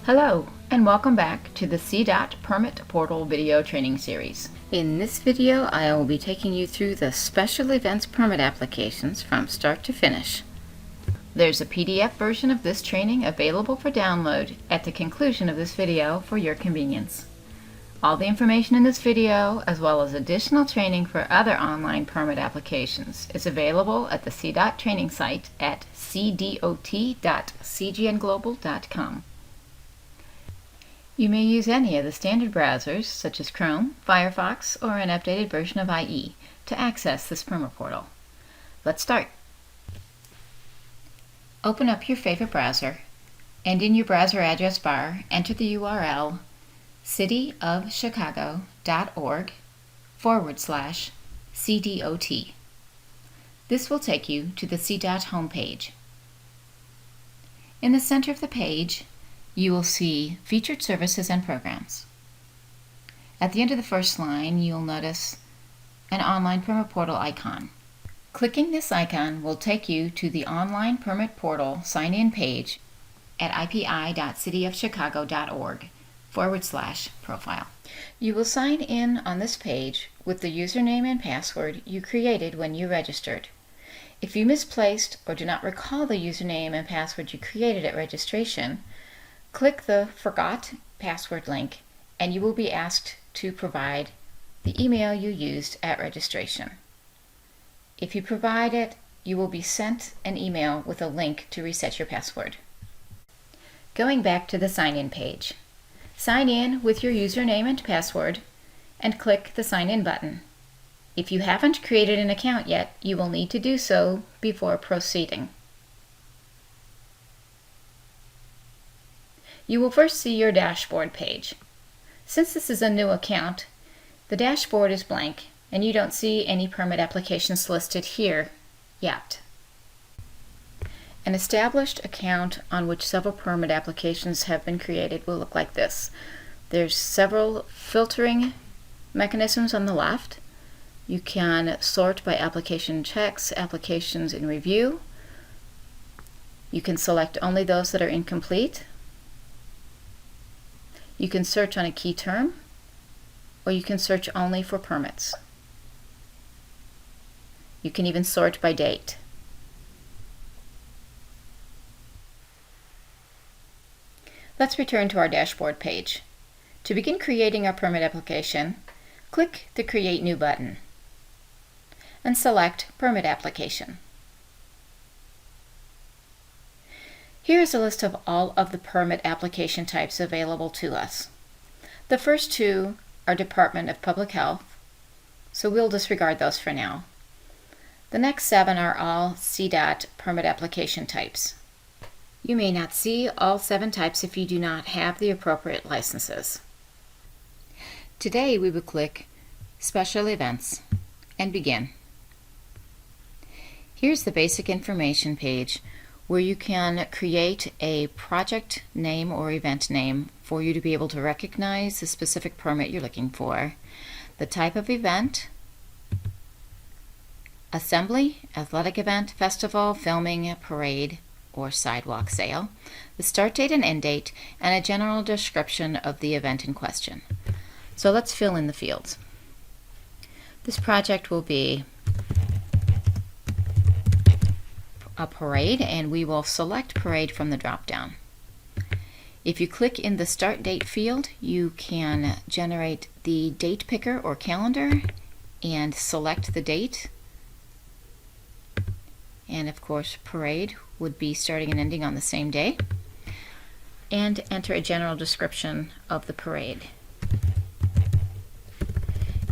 Hello, and welcome back to the CDOT Permit Portal video training series. In this video, I will be taking you through the special events permit applications from start to finish. There's a PDF version of this training available for download at the conclusion of this video for your convenience. All the information in this video, as well as additional training for other online permit applications, is available at the CDOT training site at cdot.cgnglobal.com. You may use any of the standard browsers, such as Chrome, Firefox, or an updated version of IE, to access this permit portal. Let's start. Open up your favorite browser, and in your browser address bar, enter the URL cityofchicago.org/CDOT. This will take you to the CDOT homepage. In the center of the page, you will see Featured Services and Programs. At the end of the first line, you'll notice an online permit portal icon. Clicking this icon will take you to the online permit portal sign-in page at ipi.cityofchicago.org/profile. You will sign in on this page with the username and password you created when you registered. If you misplaced or do not recall the username and password you created at registration, click the Forgot Password link and you will be asked to provide the email you used at registration. If you provide it, you will be sent an email with a link to reset your password. Going back to the sign-in page, sign in with your username and password and click the Sign In button. If you haven't created an account yet, you will need to do so before proceeding. You will first see your dashboard page. Since this is a new account, the dashboard is blank and you don't see any permit applications listed here yet. An established account on which several permit applications have been created will look like this. There's several filtering mechanisms on the left. You can sort by application checks, applications in review. You can select only those that are incomplete. You can search on a key term, or you can search only for permits. You can even sort by date. Let's return to our dashboard page. To begin creating our permit application, click the Create New button and select Permit Application. Here is a list of all of the permit application types available to us. The first two are Department of Public Health, so we'll disregard those for now. The next 7 are all CDOT permit application types. You may not see all 7 types if you do not have the appropriate licenses. Today we will click Special Events and begin. Here's the basic information page where you can create a project name or event name for you to be able to recognize the specific permit you're looking for, the type of event, assembly, athletic event, festival, filming, parade, or sidewalk sale, the start date and end date, and a general description of the event in question. So let's fill in the fields. This project will be a parade, and we will select parade from the drop-down. If you click in the start date field, you can generate the date picker or calendar and select the date. And of course, parade would be starting and ending on the same day. And enter a general description of the parade.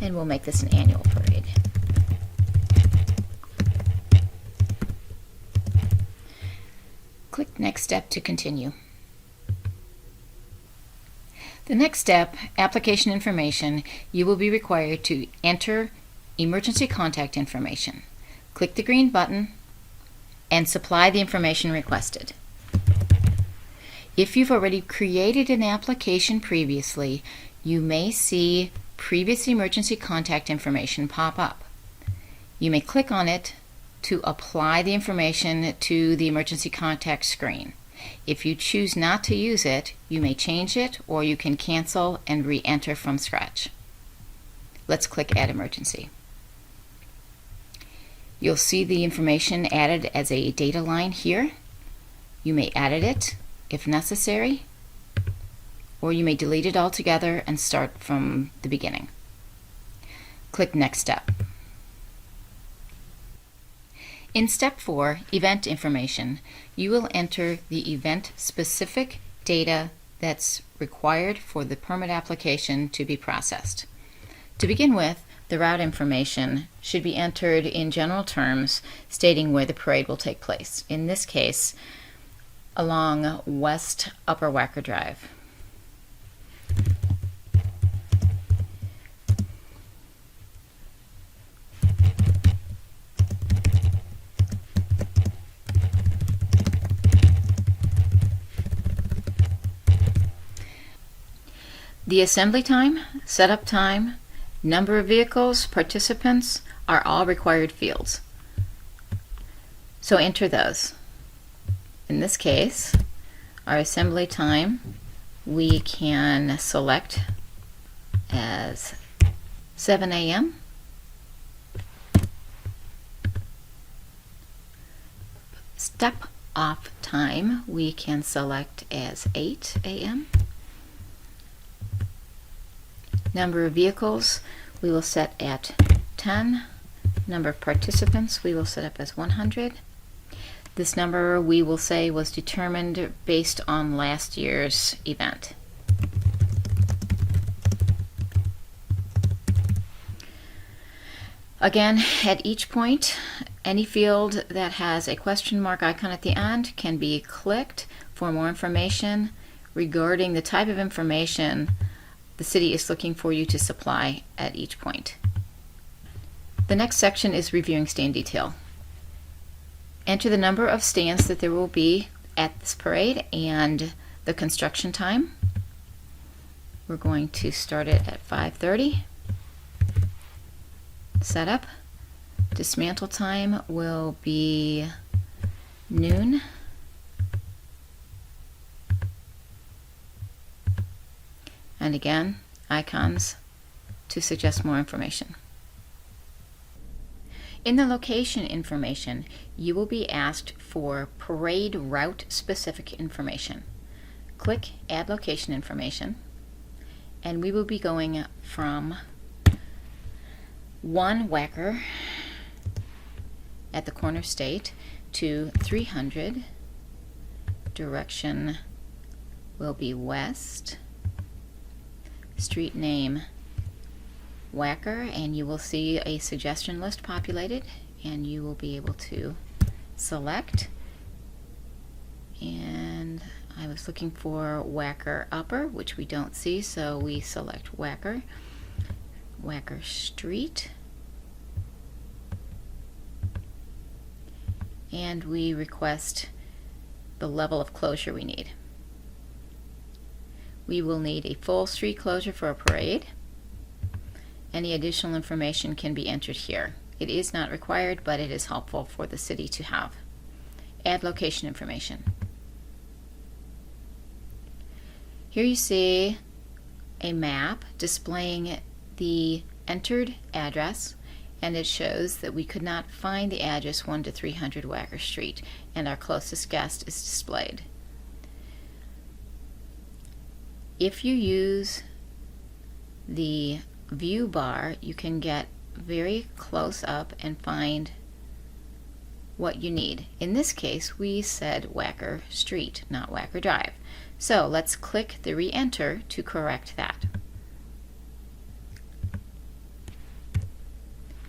And we'll make this an annual parade. Click Next Step to continue. The next step, application information, you will be required to enter emergency contact information. Click the green button and supply the information requested. If you've already created an application previously, you may see previous emergency contact information pop up. You may click on it to apply the information to the emergency contact screen. If you choose not to use it, you may change it, or you can cancel and re-enter from scratch. Let's click Add Emergency. You'll see the information added as a data line here. You may edit it if necessary, or you may delete it altogether and start from the beginning. Click Next Step. In Step 4, Event Information, you will enter the event-specific data that's required for the permit application to be processed. To begin with, the route information should be entered in general terms stating where the parade will take place. In this case, along West Upper Wacker Drive. The assembly time, setup time, number of vehicles, participants are all required fields. So enter those. In this case, our assembly time we can select as 7 a.m. Step off time we can select as 8 a.m. Number of vehicles we will set at 10. Number of participants we will set up as 100. This number we will say was determined based on last year's event. Again, at each point, any field that has a question mark icon at the end can be clicked for more information regarding the type of information the city is looking for you to supply at each point. The next section is reviewing stand detail. Enter the number of stands that there will be at this parade and the construction time. We're going to start it at 5:30. Setup. Dismantle time will be noon. And again, icons to suggest more information. In the location information, you will be asked for parade route specific information. Click Add Location Information, and we will be going from 1 Wacker at the corner state to 300. Direction will be west. Street name Wacker, and you will see a suggestion list populated, and you will be able to select. And I was looking for Wacker Upper, which we don't see, so we select Wacker. Wacker Street, and we request the level of closure we need. We will need a full street closure for a parade. Any additional information can be entered here. It is not required, but it is helpful for the city to have. Add location information. Here you see a map displaying the entered address, and it shows that we could not find the address 1 to 300 Wacker Street, and our closest guest is displayed. If you use the view bar, you can get very close up and find what you need. In this case, we said Wacker Street, not Wacker Drive. So let's click the re-enter to correct that.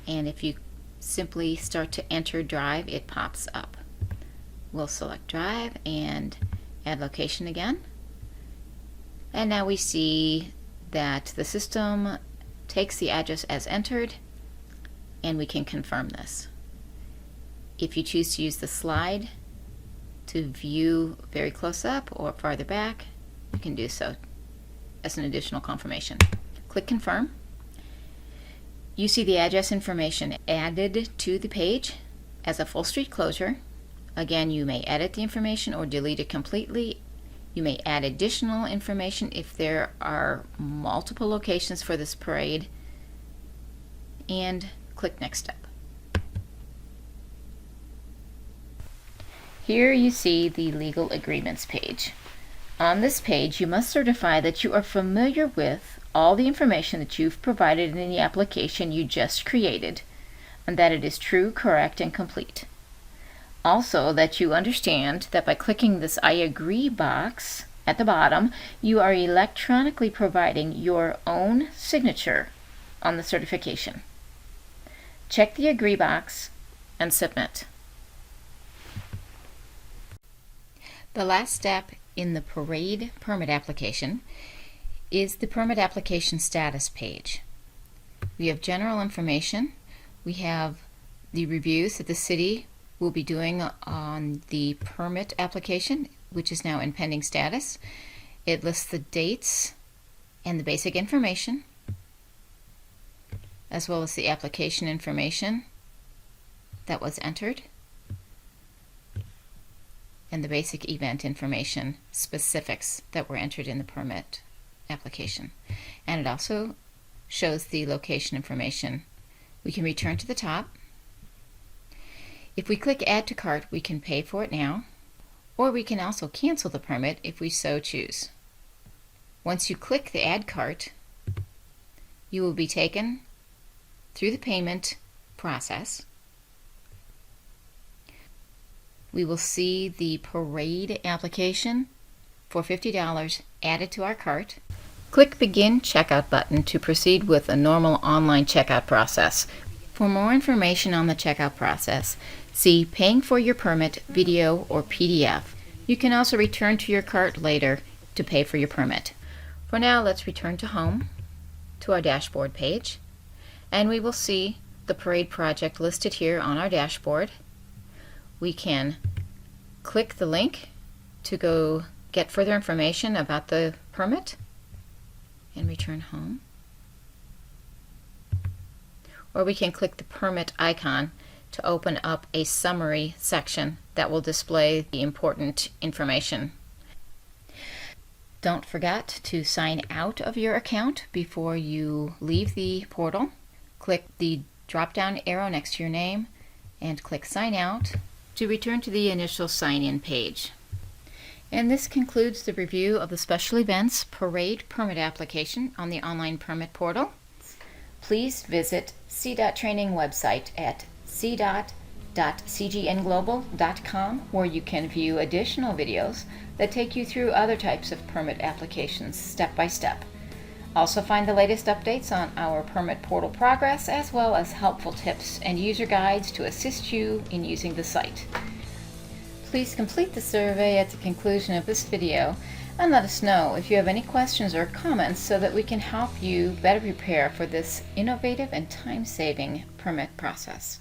And if you simply start to enter Drive, it pops up. We'll select Drive and add location again. And now we see that the system takes the address as entered, and we can confirm this. If you choose to use the slide to view very close up or farther back, you can do so as an additional confirmation. Click Confirm. You see the address information added to the page as a full street closure, Again, you may edit the information or delete it completely. You may add additional information if there are multiple locations for this parade, and click Next Step. Here you see the Legal Agreements page. On this page, you must certify that you are familiar with all the information that you've provided in the application you just created, and that it is true, correct, and complete. Also, that you understand that by clicking this I agree box at the bottom, you are electronically providing your own signature on the certification. Check the Agree box and submit. The last step in the parade permit application is the permit application status page. We have general information. We have the reviews that the city will be doing on the permit application, which is now in pending status. It lists the dates and the basic information, as well as the application information that was entered, and the basic event information specifics that were entered in the permit application. And it also shows the location information. We can return to the top. If we click Add to Cart, we can pay for it now, or we can also cancel the permit if we so choose. Once you click the Add Cart, you will be taken through the payment process. We will see the parade application for $50 added to our cart. Click Begin Checkout button to proceed with a normal online checkout process. For more information on the checkout process, see Paying for Your Permit video or PDF. You can also return to your cart later to pay for your permit. For now, let's return to Home, to our dashboard page, and we will see the parade project listed here on our dashboard. We can click the link to go get further information about the permit and return home. Or we can click the permit icon to open up a summary section that will display the important information. Don't forget to sign out of your account before you leave the portal. Click the drop-down arrow next to your name and click Sign Out to return to the initial sign-in page. And this concludes the review of the Special Events Parade Permit application on the online permit portal. Please visit CDOT training website at cdot.cgnglobal.com, where you can view additional videos that take you through other types of permit applications step by step. Also find the latest updates on our permit portal progress, as well as helpful tips and user guides to assist you in using the site. Please complete the survey at the conclusion of this video and let us know if you have any questions or comments so that we can help you better prepare for this innovative and time-saving permit process.